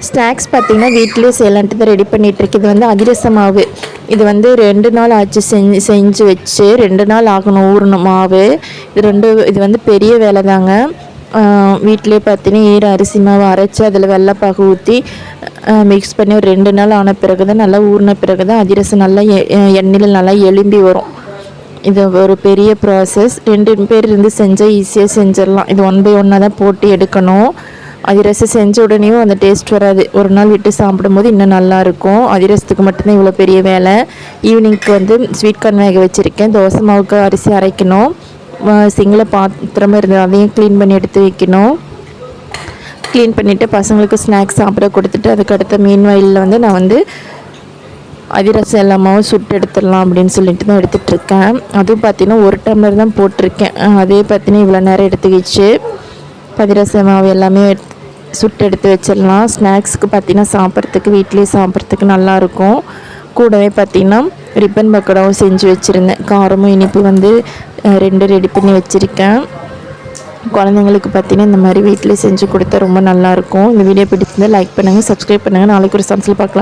Snacks பார்த்திங்கன்னா வீட்டிலே செய்யலான்ட்டு தான் ரெடி பண்ணிகிட்ருக்கு. இது வந்து அதிரச மாவு. இது வந்து 2 நாள் ஆச்சு செஞ்சு வச்சு 2 நாள் ஆகணும் ஊறணும் மாவு. இது வந்து பெரிய வேலை தாங்க. வீட்டிலே பார்த்தீங்கன்னா ஈர அரிசி மாவு அரைச்சி அதில் வெள்ளைப்பாகு ஊற்றி மிக்ஸ் பண்ணி ஒரு 2 நாள் ஆன பிறகு தான் நல்லா ஊறின பிறகு தான் அதிரசம் நல்லா எண்ணெயில் நல்லா எலும்பி வரும். இது ஒரு பெரிய ப்ராசஸ். 2 பேர் இருந்து செஞ்சால் ஈஸியாக செஞ்சிடலாம். இது 1 by 1 தான் போட்டு எடுக்கணும். அதிரசம் செஞ்ச உடனேயும் அந்த டேஸ்ட் வராது. ஒரு நாள் விட்டு சாப்பிடும்போது இன்னும் நல்லாயிருக்கும். அதிரசத்துக்கு மட்டும்தான் இவ்வளோ பெரிய வேலை. ஈவினிங்க்கு வந்து ஸ்வீட் கார்ன் வேக வச்சுருக்கேன். தோசை மாவுக்கு அரிசி அரைக்கணும். சிங்கில் பாத்திரமாக இருந்தது அதையும் க்ளீன் பண்ணி எடுத்து வைக்கணும். க்ளீன் பண்ணிவிட்டு பசங்களுக்கு ஸ்நாக்ஸ் சாப்பிட கொடுத்துட்டு அதுக்கடுத்த மீன் வயலில் வந்து நான் வந்து அதிரசம் எல்லாமாவும் சுட்டு எடுத்துடலாம் அப்படின்னு சொல்லிட்டு தான் எடுத்துகிட்ருக்கேன். அதுவும் பார்த்தீங்கன்னா 1 டம்ளர் தான் போட்டிருக்கேன். அதே பார்த்தீங்கன்னா இவ்வளோ நேரம் எடுத்துக்கிச்சு. அதிரச மாவு எல்லாமே சுட்டு எடுத்து வச்சிடலாம். ஸ்நாக்ஸுக்கு பார்த்திங்கன்னா சாப்பிட்றதுக்கு வீட்டிலே சாப்பிட்றதுக்கு நல்லாயிருக்கும். கூடவே பார்த்திங்கன்னா ரிப்பன் பக்கோடாவும் செஞ்சு வச்சுருந்தேன். காரமும் இனிப்பு வந்து 2 ரெடி பண்ணி வச்சுருக்கேன். குழந்தைங்களுக்கு பார்த்திங்கன்னா இந்த மாதிரி வீட்டிலே செஞ்சு கொடுத்தா ரொம்ப நல்லாயிருக்கும். இந்த வீடியோ பிடிச்சிருந்தால் லைக் பண்ணுங்கள், சப்ஸ்கிரைப் பண்ணுங்கள். நாளைக்கு ஒரு சம்ஸில் பார்க்கலாம்.